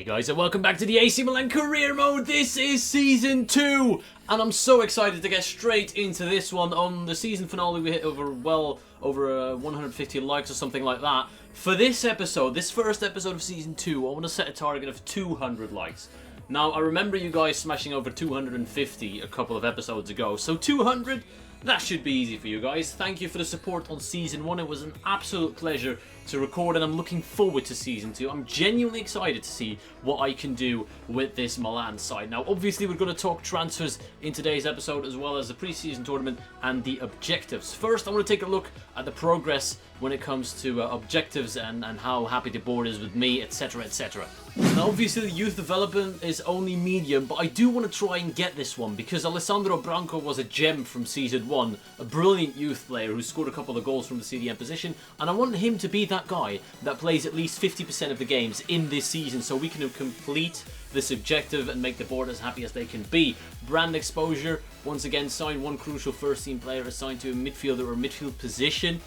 Hey guys, and welcome back to the AC Milan Career Mode. This is Season 2, and I'm so excited to get straight into this one. On the season finale, we hit over 150 likes or something like that. For this episode, this first episode of Season 2, I want to set a target of 200 likes. Now, I remember you guys smashing over 250 a couple of episodes ago, so 200, that should be easy for you guys. Thank you for the support on Season 1. It was an absolute pleasure to record, and I'm looking forward to Season 2. I'm genuinely excited to see what I can do with this Milan side. Now, obviously, we're going to talk transfers in today's episode, as well as the pre-season tournament and the objectives. First, I want to take a look at the progress when it comes to objectives and how happy the board is with me, etc, etc. Now, obviously, the youth development is only medium, but I do want to try and get this one, because Alessandro Branco was a gem from Season 1, a brilliant youth player who scored a couple of goals from the CDM position, and I want him to be that guy that plays at least 50% of the games in this season, so we can complete this objective and make the board as happy as they can be. Brand exposure, once again signed one crucial first team player assigned to a midfielder or midfield position.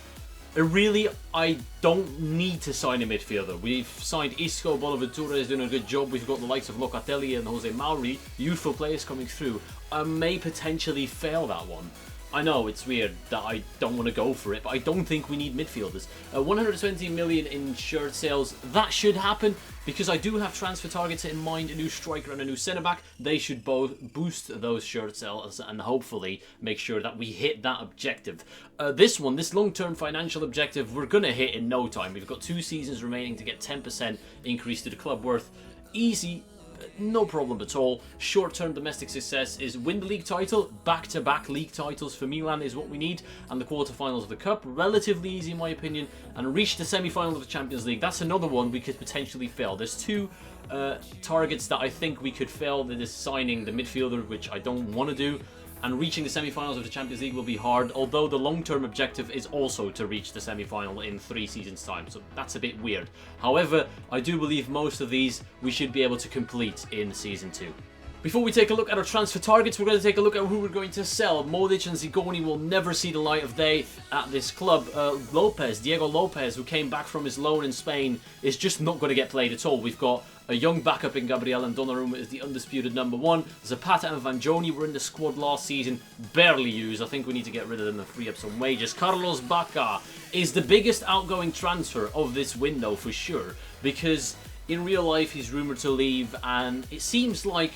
Really, I don't need to sign a midfielder. We've signed Isco, Bonaventura is doing a good job. We've got the likes of Locatelli and Jose Mauri, youthful players coming through. I may potentially fail that one. I know it's weird that I don't want to go for it, but I don't think we need midfielders. 120 million in shirt sales, that should happen, because I do have transfer targets in mind, a new striker and a new centre-back. They should both boost those shirt sales and hopefully make sure that we hit that objective. This long-term financial objective, we're going to hit in no time. We've got 2 seasons remaining to get 10% increase to the club worth. Easy. No problem at all. Short-term domestic success is win the league title. Back-to-back league titles for Milan is what we need. And the quarterfinals of the Cup, relatively easy in my opinion. And reach the semi-final of the Champions League. That's another one we could potentially fail. There's 2 targets that I think we could fail. That is signing the midfielder, which I don't want to do. And reaching the semi-finals of the Champions League will be hard, although the long-term objective is also to reach the semi-final in 3 seasons' time, so that's a bit weird. However, I do believe most of these we should be able to complete in Season 2. Before we take a look at our transfer targets, we're going to take a look at who we're going to sell. Modric and Zigoni will never see the light of day at this club. Diego Lopez, who came back from his loan in Spain, is just not going to get played at all. We've got a young backup in Gabriel, and Donnarumma is the undisputed number 1. Zapata and Vanjoni were in the squad last season, barely used. I think we need to get rid of them and free up some wages. Carlos Bacca is the biggest outgoing transfer of this window for sure, because in real life he's rumoured to leave, and it seems like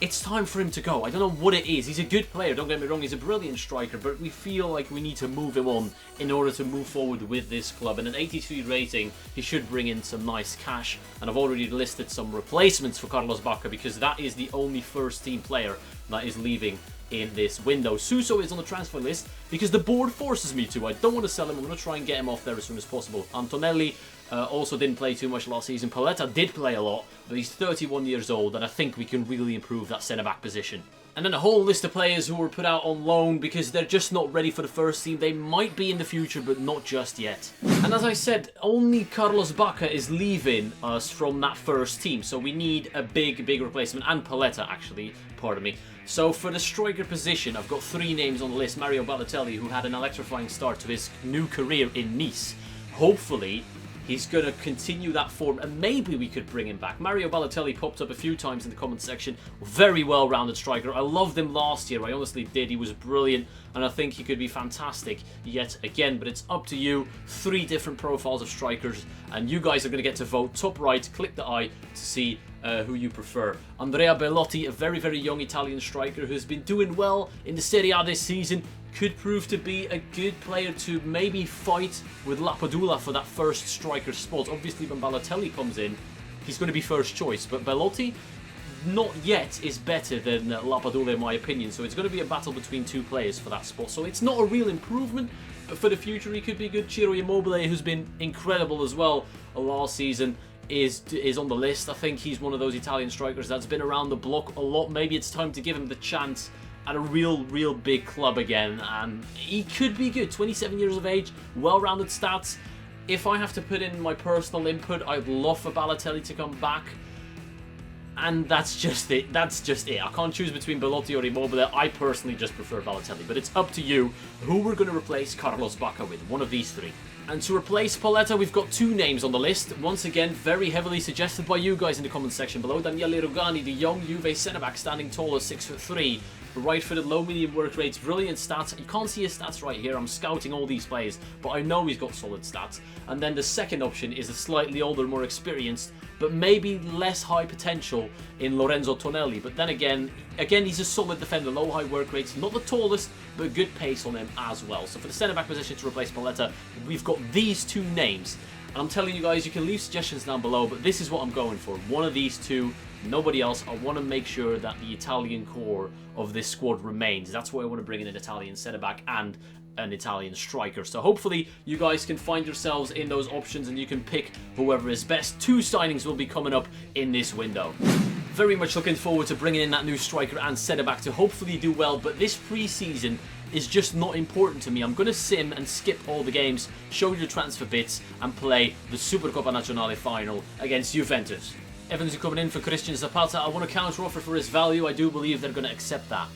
it's time for him to go. I don't know what it is. He's a good player, don't get me wrong, he's a brilliant striker, but we feel like we need to move him on in order to move forward with this club. And an 83 rating, he should bring in some nice cash. And I've already listed some replacements for Carlos Bacca, because that is the only first team player that is leaving in this window. Suso is on the transfer list because the board forces me to. I don't want to sell him. I'm going to try and get him off there as soon as possible. Antonelli also didn't play too much last season. Paletta did play a lot, but he's 31 years old, and I think we can really improve that centre-back position. And then a whole list of players who were put out on loan because they're just not ready for the first team. They might be in the future, but not just yet. And as I said, only Carlos Bacca is leaving us from that first team, so we need a big replacement. And Paletta, actually, pardon me. So for the striker position, I've got 3 names on the list. Mario Balotelli, who had an electrifying start to his new career in Nice. Hopefully he's going to continue that form, and maybe we could bring him back. Mario Balotelli popped up a few times in the comment section. Very well-rounded striker. I loved him last year. I honestly did. He was brilliant, and I think he could be fantastic yet again. But it's up to you. 3 different profiles of strikers, and you guys are going to get to vote. Top right, click the eye to see who you prefer. Andrea Bellotti, a very young Italian striker who's been doing well in the Serie A this season, could prove to be a good player to maybe fight with Lapadula for that first striker spot. Obviously, when Balotelli comes in, he's going to be first choice, but Bellotti, not yet, is better than Lapadula in my opinion, so it's going to be a battle between 2 players for that spot. So it's not a real improvement, but for the future he could be good. Ciro Immobile, who's been incredible as well last season, is on the list. I think he's one of those Italian strikers that's been around the block a lot. Maybe it's time to give him the chance at a real big club again, and he could be good. 27 years of age, well-rounded stats. If I have to put in my personal input, I'd love for Balotelli to come back, and that's just it. I can't choose between Bellotti or Immobile. I personally just prefer Balotelli, but it's up to you who we're going to replace Carlos Bacca with. One of these 3. And to replace Paletta, we've got two names on the list. Once again, very heavily suggested by you guys in the comments section below. Daniele Rugani, the young Juve centre-back, standing tall at 6'3", right-footed, low-medium work rates, brilliant stats. You can't see his stats right here. I'm scouting all these players, but I know he's got solid stats. And then the second option is a slightly older, more experienced, but maybe less high potential in Lorenzo Tonelli. But then again, he's a solid defender, low high work rates, not the tallest, but good pace on him as well. So for the centre-back position to replace Paletta, we've got these two names. And I'm telling you guys, you can leave suggestions down below, but this is what I'm going for. One of these two, nobody else. I want to make sure that the Italian core of this squad remains. That's why I want to bring in an Italian centre-back and an Italian striker. So hopefully you guys can find yourselves in those options and you can pick whoever is best. Two signings will be coming up in this window. Very much looking forward to bringing in that new striker and centre-back to hopefully do well, but this pre-season is just not important to me. I'm going to sim and skip all the games, show you the transfer bits, and play the Supercoppa Nazionale final against Juventus. Evans is coming in for Christian Zapata. I want to counter-offer for his value. I do believe they're going to accept that.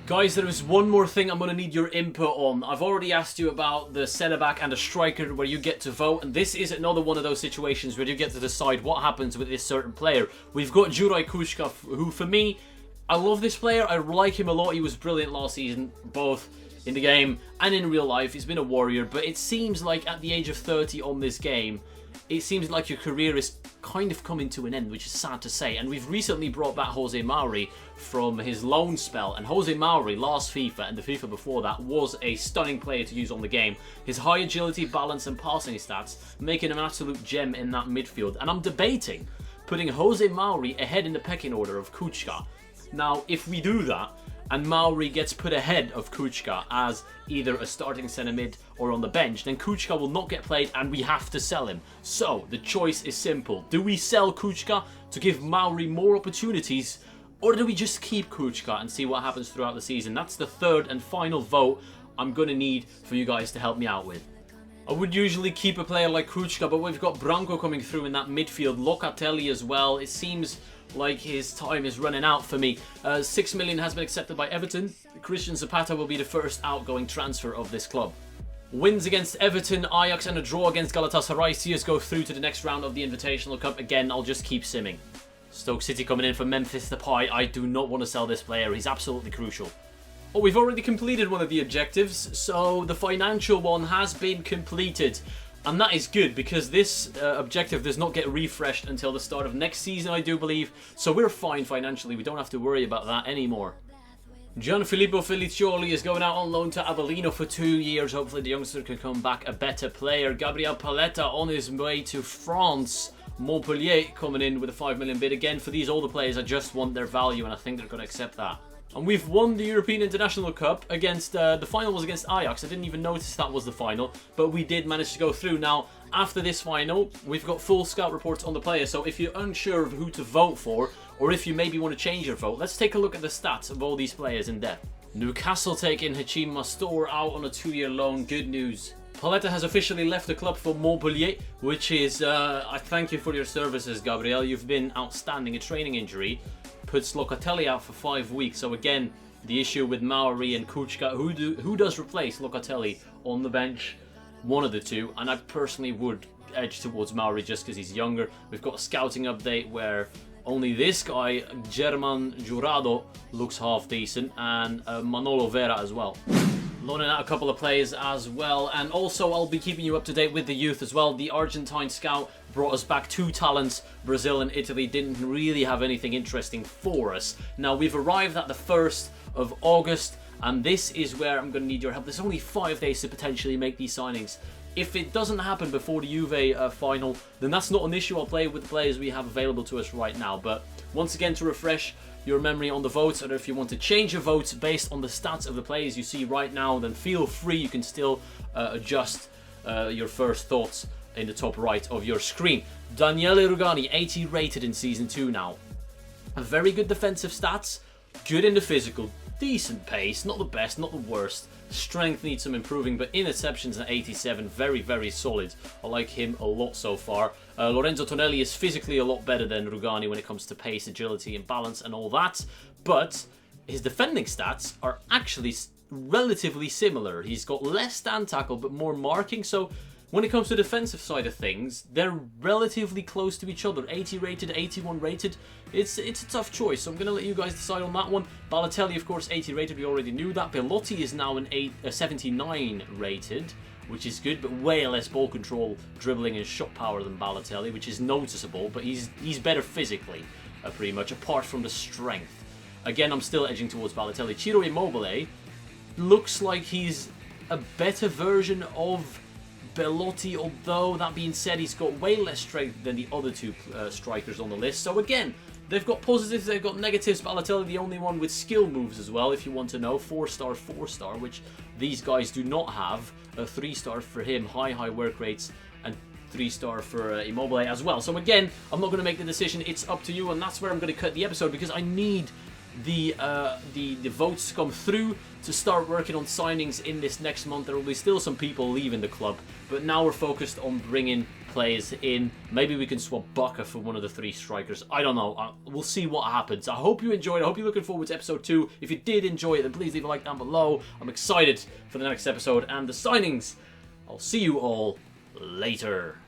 Guys, there is one more thing I'm going to need your input on. I've already asked you about the centre-back and the striker where you get to vote, and this is another one of those situations where you get to decide what happens with this certain player. We've got Juraj Kuška, who for me, I love this player. I like him a lot. He was brilliant last season, both in the game and in real life. He's been a warrior, but it seems like at the age of 30 on this game, it seems like your career is kind of coming to an end, which is sad to say. And we've recently brought back Jose Mauri from his loan spell. And Jose Mauri, last FIFA and the FIFA before that, was a stunning player to use on the game. His high agility, balance and passing stats make him an absolute gem in that midfield. And I'm debating putting Jose Mauri ahead in the pecking order of Kuška. Now, if we do that, and Mauri gets put ahead of Kuška as either a starting centre mid or on the bench, then Kuška will not get played and we have to sell him. So, the choice is simple. Do we sell Kuška to give Mauri more opportunities, or do we just keep Kuška and see what happens throughout the season? That's the third and final vote I'm going to need for you guys to help me out with. I would usually keep a player like Kuška, but we've got Branco coming through in that midfield, Locatelli as well. It seems like his time is running out for me. 6 million has been accepted by Everton. Christian Zapata will be the first outgoing transfer of this club. Wins against Everton, Ajax and a draw against Galatasaray see us go through to the next round of the Invitational Cup. Again, I'll just keep simming. Stoke City coming in for Memphis Depay. I do not want to sell this player. He's absolutely crucial. Oh, we've already completed one of the objectives, so the financial one has been completed. And that is good, because this objective does not get refreshed until the start of next season, I do believe. So we're fine financially. We don't have to worry about that anymore. Gianfilippo Felicioli is going out on loan to Avellino for 2 years. Hopefully the youngster can come back a better player. Gabriel Paletta on his way to France. Montpellier coming in with a 5 million bid. Again, for these older players, I just want their value, and I think they're going to accept that. And we've won the European International Cup against, the final was against Ajax. I didn't even notice that was the final, but we did manage to go through. Now, after this final, we've got full scout reports on the players, so if you're unsure of who to vote for, or if you maybe want to change your vote, let's take a look at the stats of all these players in depth. Newcastle taking Hachim Mastor out on a 2-year loan. Good news. Paletta has officially left the club for Montpellier, which is, I thank you for your services, Gabriel. You've been outstanding. A training injury puts Locatelli out for 5 weeks. So again, the issue with Mauri and Kuška, who does replace Locatelli on the bench? One of the two, and I personally would edge towards Mauri just because he's younger. We've got a scouting update where only this guy, German Jurado, looks half decent, and Manolo Vera as well. Loaning out a couple of players as well, and also I'll be keeping you up to date with the youth as well. The Argentine scout brought us back 2 talents. Brazil and Italy didn't really have anything interesting for us. Now we've arrived at the 1st of August, and this is where I'm going to need your help. There's only 5 days to potentially make these signings. If it doesn't happen before the Juve final, then that's not an issue. I'll play with the players we have available to us right now. But once again, to refresh your memory on the votes, or if you want to change your votes based on the stats of the players you see right now, then feel free. You can still adjust your first thoughts in the top right of your screen. Daniele Rugani, 80 rated in Season 2 now. Very good defensive stats, good in the physical, decent pace, not the best, not the worst. Strength needs some improving, but interceptions at 87, very, very solid. I like him a lot so far. Lorenzo Tonelli is physically a lot better than Rugani when it comes to pace, agility and balance and all that, but his defending stats are actually relatively similar. He's got less stand tackle but more marking, so when it comes to the defensive side of things, they're relatively close to each other. 80 rated, 81 rated. It's a tough choice, so I'm going to let you guys decide on that one. Balotelli, of course, 80 rated. We already knew that. Belotti is now a 79 rated, which is good, but way less ball control, dribbling, and shot power than Balotelli, which is noticeable, but he's better physically, pretty much, apart from the strength. Again, I'm still edging towards Balotelli. Ciro Immobile looks like he's a better version of Belotti, although that being said, he's got way less strength than the other two strikers on the list. So again, they've got positives, they've got negatives. Balotelli, the only one with skill moves as well, if you want to know. 4-star, 4-star, which these guys do not have. A 3-star for him, high work rates, and 3-star for Immobile as well. So again, I'm not going to make the decision. It's up to you, and that's where I'm going to cut the episode, because I need the votes to come through to start working on signings in this next month. There will be still some people leaving the club, but now we're focused on bringing players in. Maybe we can swap Baka for one of the 3 strikers. I don't know. We'll see what happens. I hope you enjoyed. I hope you're looking forward to episode 2. If you did enjoy it, then please leave a like down below. I'm excited for the next episode and the signings. I'll see you all later.